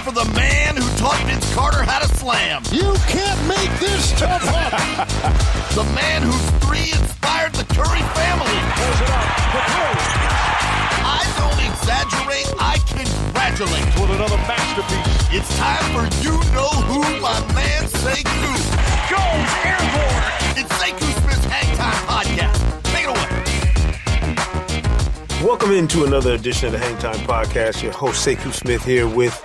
for the man who taught Vince Carter how to slam. You can't make this tough up. The man whose three inspired the Curry family. Pulls it up for Curry. I don't exaggerate, I congratulate. With another masterpiece. It's time for You Know Who, my man Sekou. Goes airborne. It's Sekou Smith's Hang Time Podcast. Take it away. Welcome into another edition of the Hang Time Podcast. Your host, Sekou Smith, here with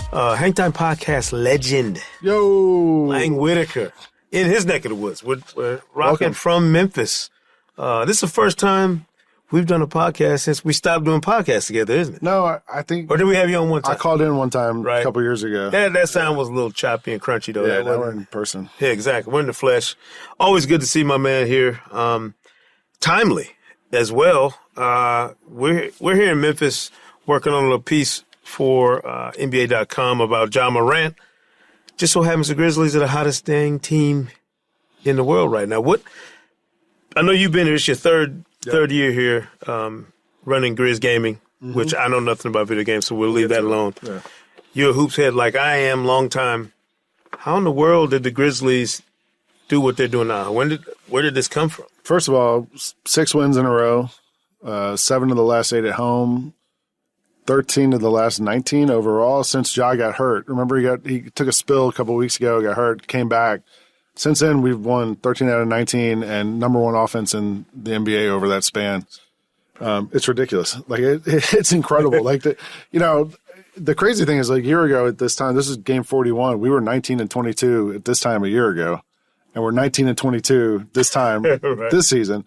Hang Time Podcast legend, Lang Whitaker, in his neck of the woods. We're rocking from Memphis. This is the first time we've done a podcast since we stopped doing podcasts together, isn't it? No, I think... Or did we have you on one time? I called in one time a couple years ago. That sound was a little choppy and crunchy, though. Yeah, now we're in person. Yeah, exactly. We're in the flesh. Always good to see my man here. Timely as well. We're here in Memphis working on a little piece for NBA.com about Ja Morant. Just so happens the Grizzlies are the hottest dang team in the world right now. I know you've been here. It's your third year here running Grizz Gaming, which I know nothing about video games, so we'll leave that alone. Yeah. You're a hoops head like I am, long time. How in the world did the Grizzlies do what they're doing now? Where did this come from? First of all, 6 wins in a row, 7 of the last 8 at home, 13 of the last 19 overall since Ja got hurt. Remember, he took a spill a couple of weeks ago, got hurt, came back. Since then, we've won 13 out of 19 and number one offense in the NBA over that span. It's ridiculous. Like it's incredible. Like the crazy thing is, like, a year ago at this time, this is game 41. We were 19-22 at this time a year ago, and we're 19-22 this time this season,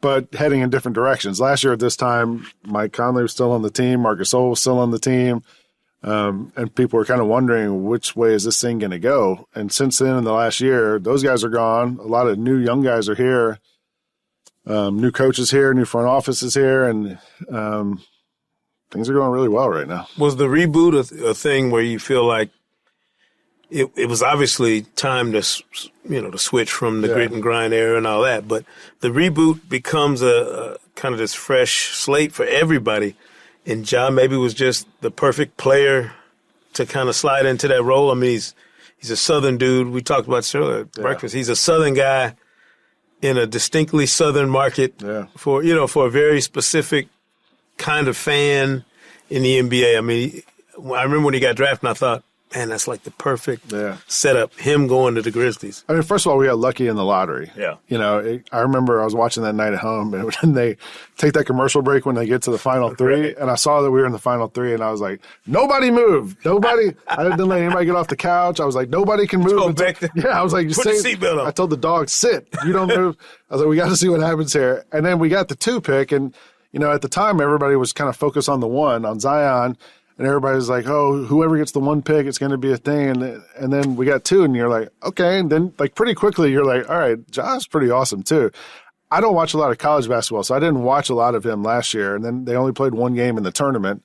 but heading in different directions. Last year at this time, Mike Conley was still on the team, Marcus Gasol was still on the team. And people were kind of wondering which way is this thing going to go. And since then, in the last year, those guys are gone. A lot of new young guys are here. New coaches here, new front offices here, and things are going really well right now. Was the reboot a thing where you feel like it was obviously time to switch from the grit and grind era and all that, but the reboot becomes a kind of this fresh slate for everybody. And Ja maybe was just the perfect player to kind of slide into that role. I mean, he's a Southern dude. We talked about this earlier at breakfast. He's a Southern guy in a distinctly Southern market for a very specific kind of fan in the NBA. I mean, I remember when he got drafted, and I thought, man, that's like the perfect setup, him going to the Grizzlies. I mean, first of all, we got lucky in the lottery. Yeah. I remember I was watching that night at home, and when they take that commercial break when they get to the final three, and I saw that we were in the final three, and I was like, nobody move. Nobody. I didn't let anybody get off the couch. I was like, nobody can move. I was like, put your seatbelt on. I told the dog, sit. You don't move. I was like, we got to see what happens here. And then we got the 2 pick, and, at the time, everybody was kind of focused on the 1, on Zion. And everybody's like, oh, whoever gets the 1 pick, it's going to be a thing. And then we got 2, and you're like, okay. And then, like, pretty quickly, you're like, all right, Ja's pretty awesome, too. I don't watch a lot of college basketball, so I didn't watch a lot of him last year. And then they only played 1 game in the tournament.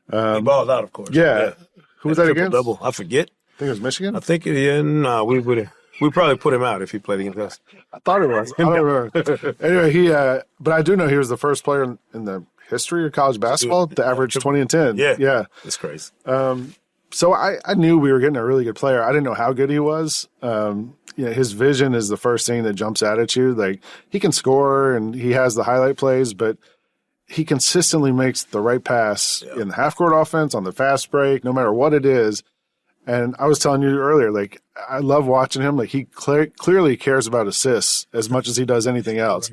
He balled out, of course. Yeah. Who was that against? Double. I forget. I think it was Michigan? I think, we probably put him out if he played against us. I thought it was. I don't remember. Anyway, but I do know he was the first player in the history of college basketball to average 20 and 10. Yeah. That's crazy. So I knew we were getting a really good player. I didn't know how good he was. His vision is the first thing that jumps out at you. Like, he can score and he has the highlight plays, but he consistently makes the right pass in the half-court offense, on the fast break, no matter what it is. And I was telling you earlier, like, I love watching him. Like, he clearly cares about assists as much as he does anything else.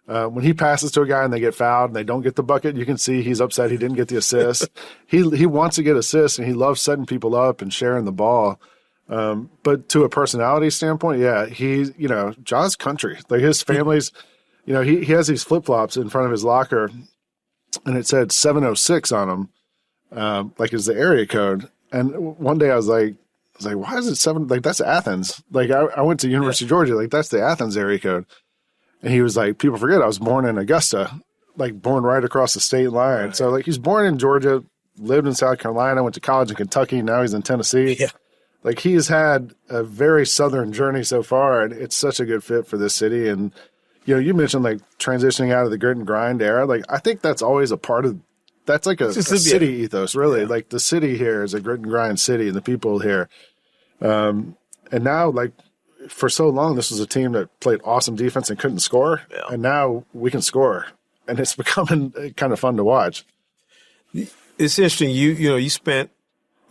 When he passes to a guy and they get fouled and they don't get the bucket, you can see he's upset he didn't get the assist. He wants to get assists, and he loves setting people up and sharing the ball. But to a personality standpoint, he's, Ja's country. Like, his family's, he has these flip-flops in front of his locker, and it said 706 on them, like it's the area code. And one day I was like, why is it 7? Like, that's Athens. Like, I went to University of Georgia. Like, that's the Athens area code. And he was like, people forget I was born in Augusta, like, born right across the state line. Right. So, like, he's born in Georgia, lived in South Carolina, went to college in Kentucky. Now he's in Tennessee. Yeah. Like, he has had a very Southern journey so far, and it's such a good fit for this city. And, you mentioned, like, transitioning out of the grit and grind era. Like, I think that's always a part of that's like a Just city ethos, really. Like the city here is a grit and grind city, and the people here. And now, like for so long, this was a team that played awesome defense and couldn't score, and now we can score, and it's becoming kind of fun to watch. It's interesting. You spent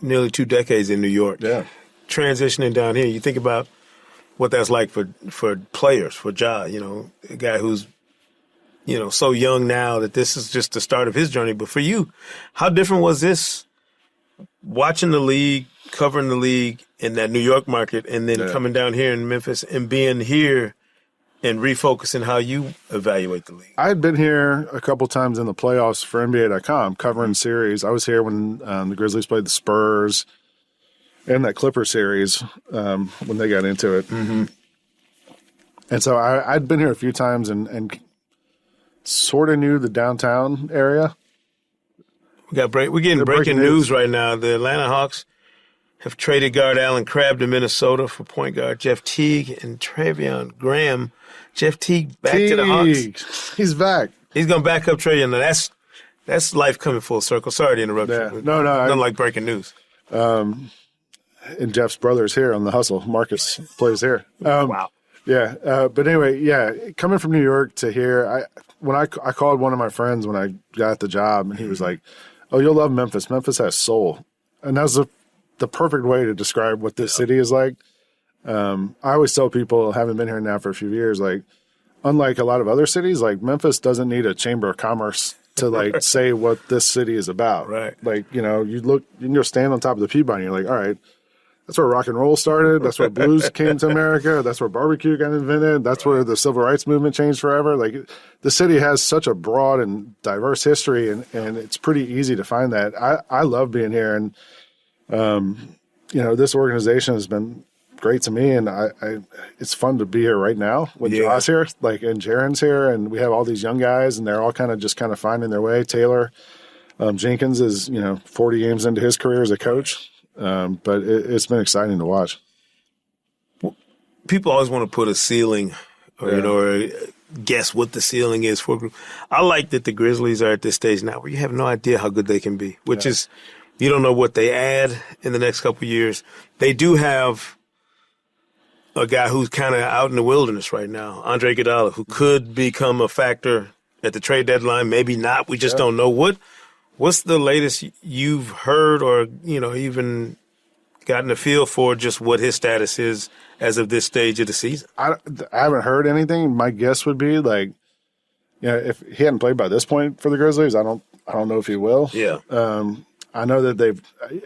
nearly 2 decades in New York. Yeah. Transitioning down here, you think about what that's like for players, for Ja, a guy who's, so young now that this is just the start of his journey. But for you, how different was this watching the league, covering the league in that New York market, and then coming down here in Memphis and being here and refocusing how you evaluate the league? I had been here a couple times in the playoffs for NBA.com covering series. I was here when the Grizzlies played the Spurs and that Clipper series when they got into it. Mm-hmm. And so I'd been here a few times and sort of knew the downtown area. We're getting breaking news right now. The Atlanta Hawks have traded guard Allen Crabbe to Minnesota for point guard Jeff Teague and Travion Graham. Jeff Teague back to the Hawks. He's back. He's going to back up Travion. Now that's life coming full circle. Sorry to interrupt you. No. Nothing like breaking news. And Jeff's brother's here on the hustle. Marcus plays here. Wow. Yeah. But anyway, coming from New York to here, I called one of my friends when I got the job, and he was like, "Oh, you'll love Memphis. Memphis has soul." And that was the perfect way to describe what this city is like. I always tell people, having been here now for a few years, like, unlike a lot of other cities, like Memphis doesn't need a chamber of commerce to like say what this city is about. Right. Like, you can go stand on top of the Peabody and you're like, all right, that's where rock and roll started. That's where blues came to America. That's where barbecue got invented. That's where the civil rights movement changed forever. Like, the city has such a broad and diverse history, and it's pretty easy to find that. I love being here, and this organization has been great to me, and it's fun to be here right now when Josh here, like, and Jaren's here, and we have all these young guys, and they're all kind of finding their way. Taylor Jenkins is 40 games into his career as a coach. But it's been exciting to watch. People always want to put a ceiling or guess what the ceiling is for a group. I like that the Grizzlies are at this stage now where you have no idea how good they can be, which is, you don't know what they add in the next couple of years. They do have a guy who's kind of out in the wilderness right now, Andre Iguodala, who could become a factor at the trade deadline, maybe not. We just don't know. What's the latest you've heard or, even gotten a feel for just what his status is as of this stage of the season? I haven't heard anything. My guess would be if he hadn't played by this point for the Grizzlies, I don't know if he will. Yeah. I know that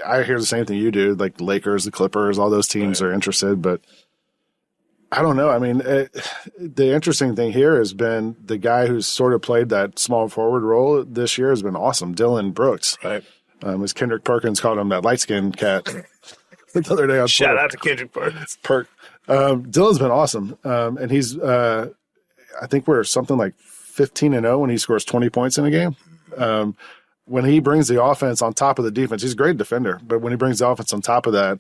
I hear the same thing you do, like the Lakers, the Clippers, all those teams are interested, but I don't know. I mean, the interesting thing here has been the guy who's sort of played that small forward role this year has been awesome, Dylan Brooks. Right. As Kendrick Perkins called him, that light-skinned cat the other day on Shout Twitter. out to Kendrick Perkins. Dylan's been awesome, and he's I think we're something like 15-0 when he scores 20 points in a game. When he brings the offense on top of the defense, he's a great defender, but when he brings the offense on top of that,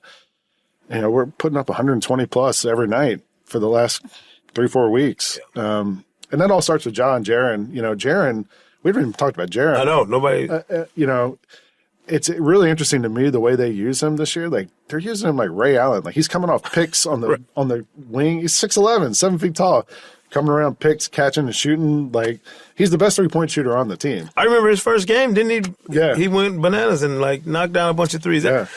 we're putting up 120 plus every night for the last 3-4 weeks. And that all starts with John Jaren. Jaren, we haven't even talked about Jaren. I know, nobody. It's really interesting to me the way they use him this year. Like, they're using him like Ray Allen. Like, he's coming off picks on the on the wing. He's 6'11", 7 feet tall, coming around picks, catching and shooting. Like, he's the best 3-point shooter on the team. I remember his first game, didn't he? Yeah. He went bananas and knocked down a bunch of threes. Yeah.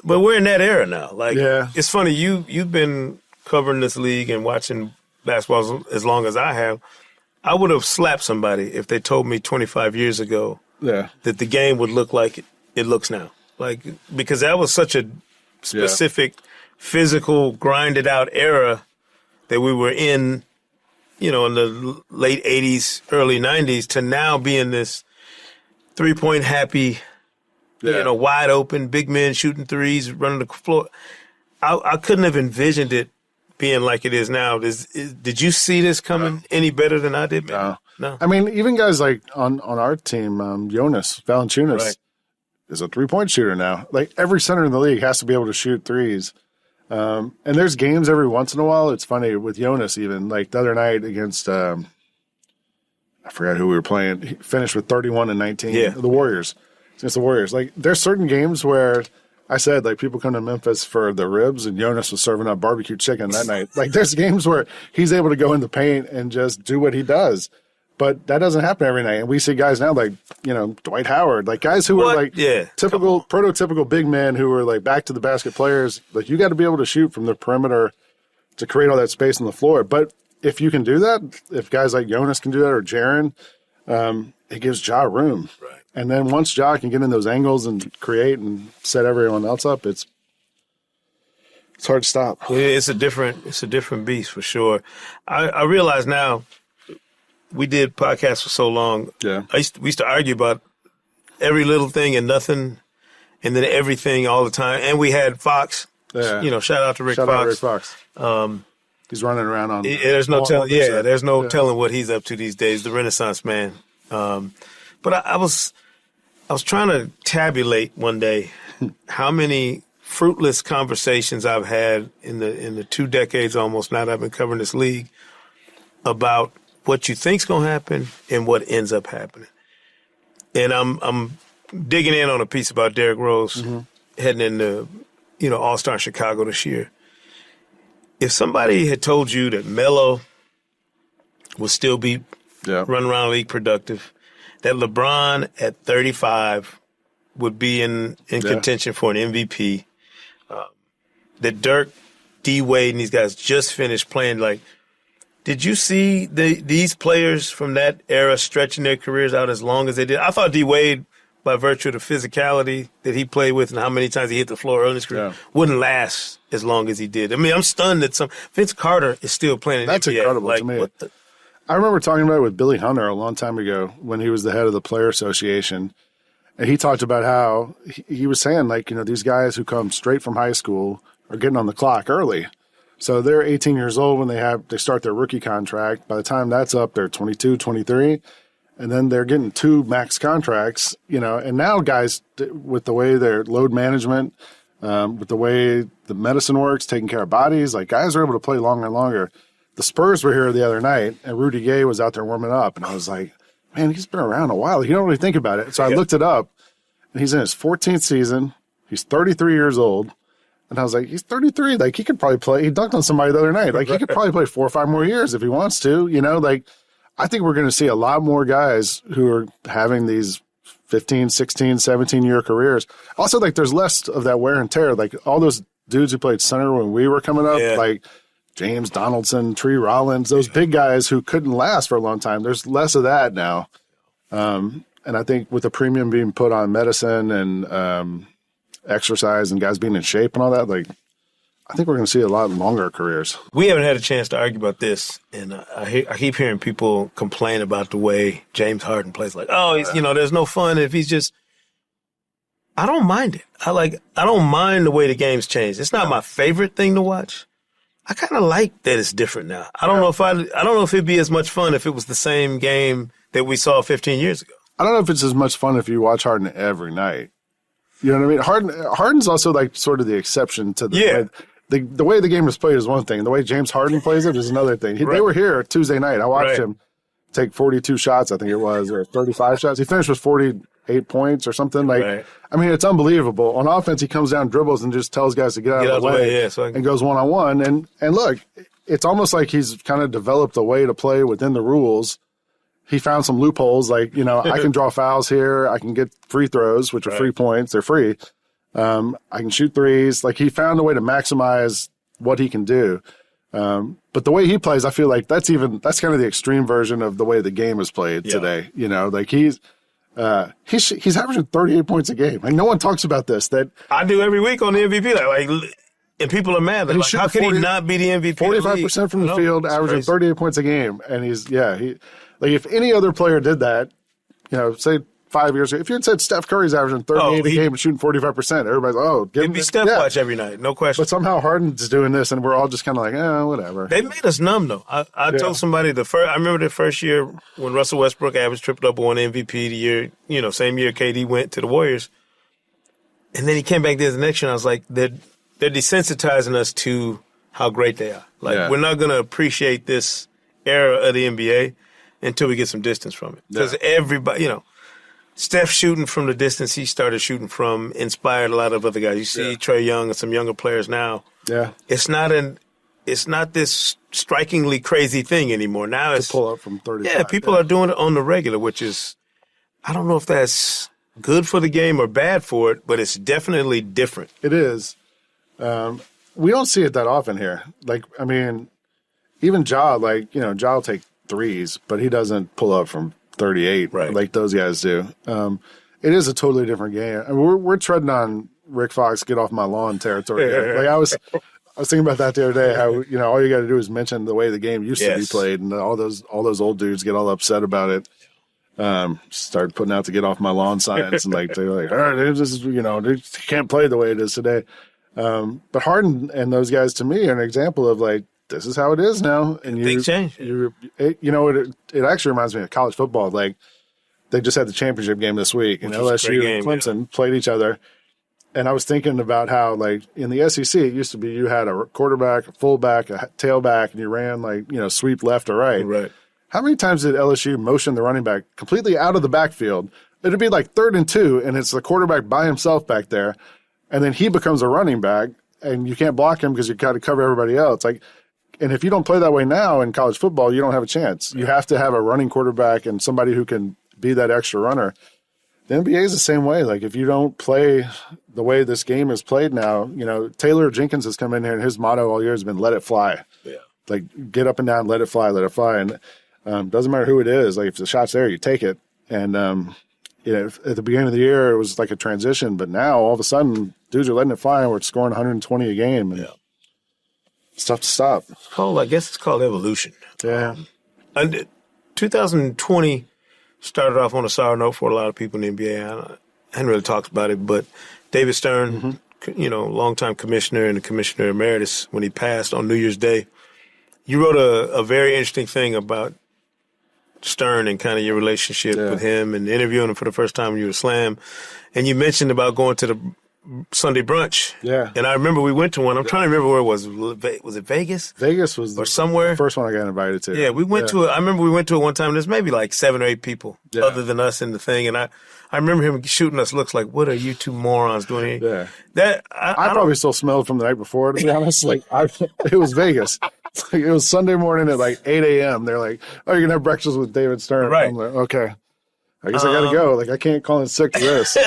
But we're in that era now. Yeah. It's funny. You've been covering this league and watching basketball as long as I have. I would have slapped somebody if they told me 25 years ago that the game would look like it looks now. Because that was such a specific, physical, grinded out era that we were in, in the late 80s, early 90s, to now be in this 3-point happy, wide open, big men shooting threes, running the floor. I couldn't have envisioned it being like it is now. Did you see this coming any better than I did? No. No. I mean, even guys like on our team, Jonas Valanciunas is a 3-point shooter now. Like, every center in the league has to be able to shoot threes. And there's games every once in a while. It's funny with Jonas, even like the other night against I forgot who we were playing. He finished with 31 and 19. Yeah. The Warriors. Against the Warriors. Like, there's certain games where I said, like, people come to Memphis for the ribs, and Jonas was serving up barbecue chicken that night. Like, there's games where he's able to go in the paint and just do what he does. But that doesn't happen every night. And we see guys now like, Dwight Howard, like guys who are like prototypical big men who are like back to the basket players. Like, you got to be able to shoot from the perimeter to create all that space on the floor. But if you can do that, if guys like Jonas can do that or Jaren, it gives Ja room. Right. And then once Ja can get in those angles and create and set everyone else up, it's hard to stop. Yeah, it's a different beast for sure. I realize now, we did podcasts for so long. Yeah. We used to argue about every little thing and nothing, and then everything all the time. And we had Fox. Yeah. Shout out to Rick Shout Fox. out Rick Fox. He's running around on. There's no telling. Yeah, there's no telling what he's up to these days. The Renaissance man. But I was trying to tabulate one day how many fruitless conversations I've had in the 2 decades almost now that I've been covering this league about what you think's going to happen and what ends up happening. And I'm digging in on a piece about Derrick Rose heading into, All-Star in Chicago this year. If somebody had told you that Melo would still be running around league productive, that LeBron at 35 would be in contention for an MVP, that Dirk, D. Wade, and these guys just finished playing, like, did you see these players from that era stretching their careers out as long as they did? I thought D. Wade, by virtue of the physicality that he played with and how many times he hit the floor early in his career, wouldn't last as long as he did. I mean, I'm stunned that Vince Carter is still playing in the NBA. That's incredible to me. I remember talking about it with Billy Hunter a long time ago when he was the head of the Player Association. And he talked about how he was saying, like, these guys who come straight from high school are getting on the clock early. So they're 18 years old when they start their rookie contract. By the time that's up, they're 22, 23. And then they're getting 2 max contracts, and now guys, with the way their load management, with the way the medicine works, taking care of bodies, like guys are able to play longer and longer. The Spurs were here the other night, and Rudy Gay was out there warming up, and I was like, man, he's been around a while. You don't really think about it. So I looked it up, and he's in his 14th season. He's 33 years old. And I was like, he's 33. Like, he could probably play. He dunked on somebody the other night. Like, he could probably play 4 or 5 more years if he wants to. Like, I think we're going to see a lot more guys who are having these 15, 16, 17-year careers. Also, like, there's less of that wear and tear. Like, all those dudes who played center when we were coming up, like James Donaldson, Tree Rollins, those big guys who couldn't last for a long time. There's less of that now. And I think with the premium being put on medicine and exercise and guys being in shape and all that, like, I think we're going to see a lot longer careers. We haven't had a chance to argue about this, and I keep hearing people complain about the way James Harden plays. Like, he's, there's no fun if he's just. I don't mind it. I don't mind the way the game's changed. It's not my favorite thing to watch. I kind of like that it's different now. I don't know if it'd be as much fun if it was the same game that we saw 15 years ago. I don't know if it's as much fun if you watch Harden every night. You know what I mean? Harden's also like sort of the exception to the way the game is played is one thing. The way James Harden plays it is another thing. They were here Tuesday night. I watched him take 42 shots, I think it was, or 35 shots. He finished with 48 points or something. Like, I mean, it's unbelievable. On offense, he comes down, dribbles, and just tells guys to get out of the way, and goes one-on-one. And look, it's almost like he's kind of developed a way to play within the rules. He found some loopholes, like, I can draw fouls here. I can get free throws, which are free points. They're free. I can shoot threes. Like, he found a way to maximize what he can do. But the way he plays, I feel like that's kind of the extreme version of the way the game is played today. Like he's averaging 38 points a game. Like, no one talks about this. That I do every week on the MVP. Like, and people are mad. Like, how could he not be the MVP? 45% from the field, averaging 38 points a game, and like, if any other player did that, say 5 years ago, if you had said Steph Curry's averaging 38 a game and shooting 45%, everybody's like, it'd be Steph watch every night, no question. But somehow Harden's doing this, and we're all just kind of like, whatever. They made us numb, though. I told somebody I remember the first year when Russell Westbrook averaged triple-double, won MVP the year, same year KD went to the Warriors. And then he came back there the next year, and I was like, they're desensitizing us to how great they are. Like, we're not going to appreciate this era of the NBA until we get some distance from it. Because everybody, Steph shooting from the distance he started shooting from inspired a lot of other guys. You see Trae Young and some younger players now. Yeah. It's not this strikingly crazy thing anymore. Now it's pull up from 35. Yeah, people are doing it on the regular, which is, I don't know if that's good for the game or bad for it, but it's definitely different. It is. We don't see it that often here. Like, I mean, even Ja, Ja will take threes, but he doesn't pull up from 38 like those guys do. It is a totally different game. I mean, we're treading on Rick Fox get off my lawn territory here. Like I was thinking about that the other day. How all you got to do is mention the way the game used to be played, and all those old dudes get all upset about it. Start putting out the get off my lawn signs, and they're like, all right, this is they can't play the way it is today. But Harden and those guys to me are an example of this is how it is now, and things change. It actually reminds me of college football. Like they just had the championship game this week, and LSU and Clemson played each other. And I was thinking about how, in the SEC, it used to be you had a quarterback, a fullback, a tailback, and you ran, sweep left or right. Right. How many times did LSU motion the running back completely out of the backfield? It'd be 3rd and 2, and it's the quarterback by himself back there, and then he becomes a running back, and you can't block him because you got to cover everybody else. And if you don't play that way now in college football, you don't have a chance. You have to have a running quarterback and somebody who can be that extra runner. The NBA is the same way. If you don't play the way this game is played now, Taylor Jenkins has come in here and his motto all year has been let it fly. Yeah. Get up and down, let it fly, let it fly. And doesn't matter who it is. If the shot's there, you take it. And, at the beginning of the year, it was like a transition. But now, all of a sudden, dudes are letting it fly and we're scoring 120 a game. And it's tough to stop. I guess it's called evolution. Yeah. And 2020 started off on a sour note for a lot of people in the NBA. I hadn't really talked about it, but David Stern, longtime commissioner and the commissioner emeritus, when he passed on New Year's Day, you wrote a very interesting thing about Stern and kind of your relationship with him and interviewing him for the first time when you were Slam. And you mentioned about going to the Sunday brunch. Yeah. And I remember we went to one. I'm trying to remember where it was. Was it Vegas? Vegas was somewhere? The first one I got invited to. Yeah, we went to it. I remember we went to it one time. There's maybe 7 or 8 people other than us in the thing. And I remember him shooting us looks like, what are you two morons doing here? Yeah. I probably still smelled from the night before, to be honest. It was Vegas. It was Sunday morning at 8 a.m. They're like, oh, you're going to have breakfast with David Stern. Right. I'm like, okay. I guess I got to go. I can't call in sick to this.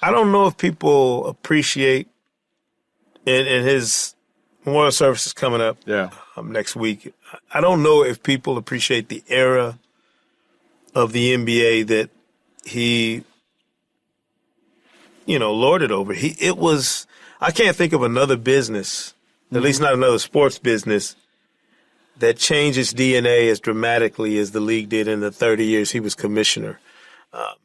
I don't know if people appreciate, and his memorial service is coming up next week. I don't know if people appreciate the era of the NBA that he, lorded over. I can't think of another business, at least not another sports business, that changed its DNA as dramatically as the league did in the 30 years he was commissioner.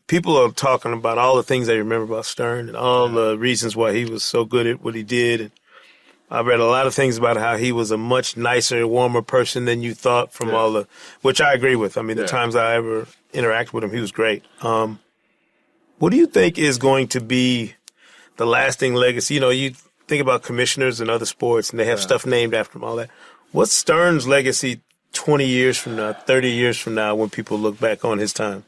People are talking about all the things they remember about Stern and all the reasons why he was so good at what he did. And I've read a lot of things about how he was a much nicer, warmer person than you thought from all the, which I agree with. I mean, the times I ever interacted with him, he was great. What do you think is going to be the lasting legacy? You think about commissioners in other sports and they have stuff named after them, all that. What's Stern's legacy 20 years from now, 30 years from now when people look back on his time?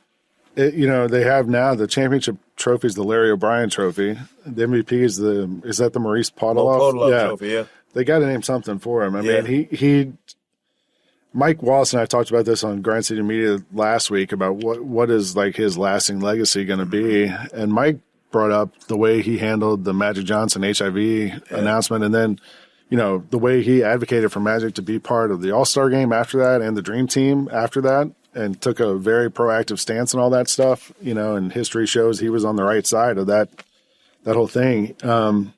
They have now the championship trophy is the Larry O'Brien trophy. The MVP is that the Maurice Podoloff? Trophy, yeah. They got to name something for him. I mean, Mike Wallace and I talked about this on Grind City Media last week about what is his lasting legacy going to be. And Mike brought up the way he handled the Magic Johnson HIV announcement. And then, the way he advocated for Magic to be part of the All-Star game after that and the Dream Team after that. And took a very proactive stance and all that stuff, and history shows he was on the right side of that whole thing. I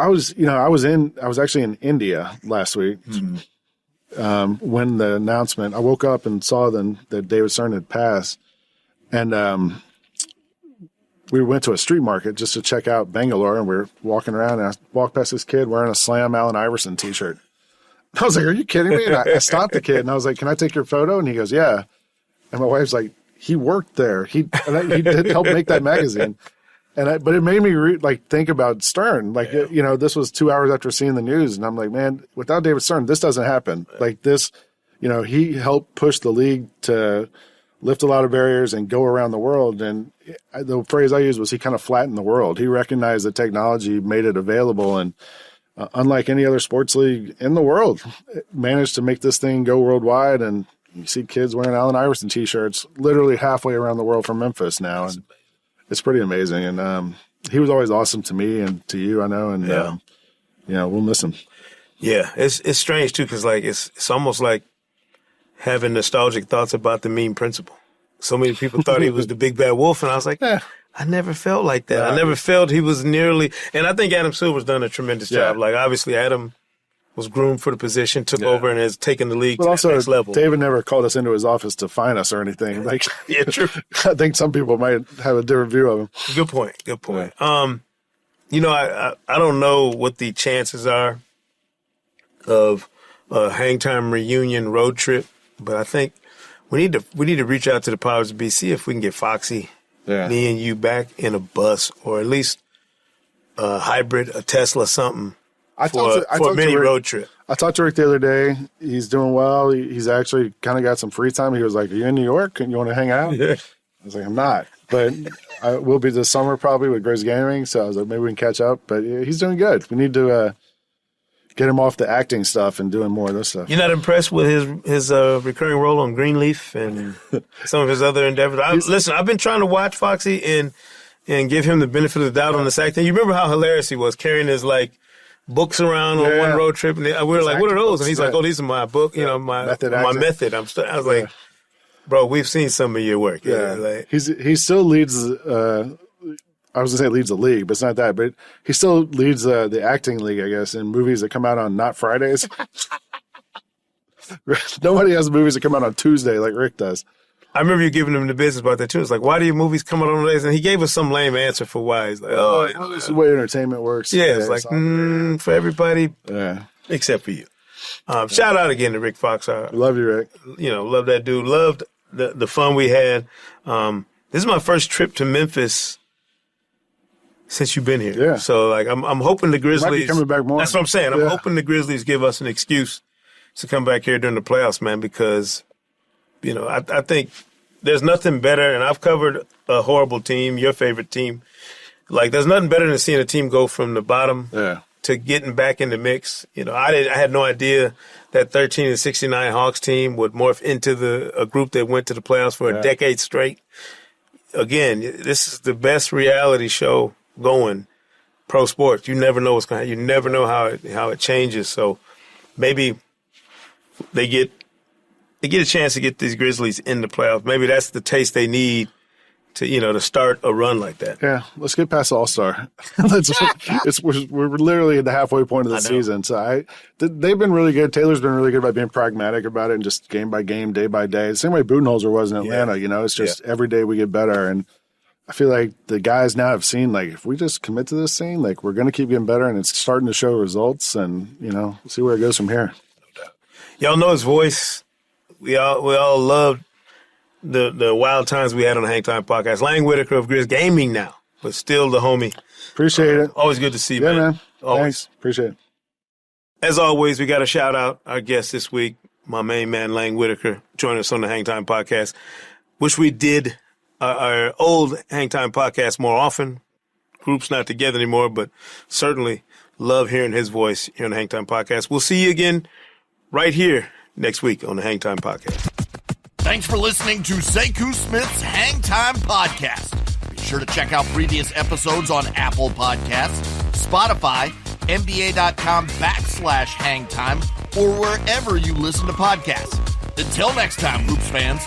was actually in India last week when the announcement. I woke up and saw that David Stern had passed, and we went to a street market just to check out Bangalore, and we were walking around, and I walked past this kid wearing a Slam Allen Iverson T-shirt. I was like, are you kidding me? And I stopped the kid and I was like, can I take your photo? And he goes, yeah. And my wife's like, he worked there. He did help make that magazine. But it made me think about Stern. This was 2 hours after seeing the news. And I'm like, man, without David Stern, this doesn't happen. This, he helped push the league to lift a lot of barriers and go around the world. And the phrase I used was he kind of flattened the world. He recognized that technology made it available, and unlike any other sports league in the world, it managed to make this thing go worldwide. And you see kids wearing Allen Iverson T-shirts literally halfway around the world from Memphis now, and it's pretty amazing. And he was always awesome to me and to you, I know, and we'll miss him. Yeah, it's strange too, because like it's almost like having nostalgic thoughts about the Mean Principal. So many people thought he was the big bad wolf, and I was like, I never felt like that. I never felt he was nearly. And I think Adam Silver's done a tremendous job. Like obviously Adam was groomed for the position, took over, and has taken the league to the next level. David never called us into his office to fine us or anything. Like, yeah, true. I think some people might have a different view of him. Good point. Yeah. I don't know what the chances are of a Hang Time reunion road trip, but I think we need to reach out to the powers of be, see if we can get Foxy, me and you back in a bus, or at least a hybrid, a Tesla, something. For a mini road trip. I talked to Rick the other day. He's doing well. He's actually kind of got some free time. He was like, "Are you in New York and you want to hang out?" Yeah. I was like, "I'm not, but I will be this summer probably with Grace Gaming." So I was like, "Maybe we can catch up." But yeah, he's doing good. We need to get him off the acting stuff and doing more of this stuff. You're not impressed with his recurring role on Greenleaf and some of his other endeavors? Listen, I've been trying to watch Foxy and give him the benefit of the doubt on this acting. You remember how hilarious he was carrying his books around on one road trip, and we were like, "What are those?" And he's like, "Oh, these are my book, my method." I was like, "Bro, we've seen some of your work." Yeah, he still leads. I was gonna say leads the league, but it's not that. But he still leads the acting league, I guess, in movies that come out on not Fridays. Nobody has movies that come out on Tuesday like Rick does. I remember you giving him the business about that too. It's like, why do your movies come out on days? And he gave us some lame answer for why. He's like, this is the way entertainment works. Yeah, it's like for everybody, except for you. Shout out again to Rick Fox. Love you, Rick. Love that dude. Loved the fun we had. This is my first trip to Memphis since you've been here. Yeah. So I'm hoping the Grizzlies might be coming back more. That's what I'm saying. I'm hoping the Grizzlies give us an excuse to come back here during the playoffs, man, because I think there's nothing better, and I've covered a horrible team, your favorite team. There's nothing better than seeing a team go from the bottom to getting back in the mix. I had no idea that 13-69 Hawks team would morph into a group that went to the playoffs for a decade straight. Again, this is the best reality show going, pro sports. You never know what's going to happen. You never know how it changes. So maybe they get a chance to get these Grizzlies in the playoffs. Maybe that's the taste they need to start a run like that. Yeah, let's get past All-Star. We're literally at the halfway point of the season. So they've been really good. Taylor's been really good about being pragmatic about it and just game by game, day by day. The same way Budenholzer was in Atlanta. It's just every day we get better. And I feel like the guys now have seen, if we just commit to this thing, we're going to keep getting better, and it's starting to show results. And see where it goes from here. No doubt. Y'all know his voice. We all loved the wild times we had on the Hang Time podcast. Lang Whitaker of Grizz Gaming now, but still the homie. Appreciate it. Always good to see you, man. Always. Thanks. Appreciate it. As always, we got to shout out our guest this week, my main man, Lang Whitaker, joining us on the Hang Time podcast. Wish we did our old Hang Time podcast more often. Group's not together anymore, but certainly love hearing his voice here on the Hang Time podcast. We'll see you again right here next week on the Hang Time podcast. Thanks for listening to Sekou Smith's Hang Time podcast. Be sure to check out previous episodes on Apple Podcasts, Spotify, NBA.com/hangtime, or wherever you listen to podcasts. Until next time, Hoops fans.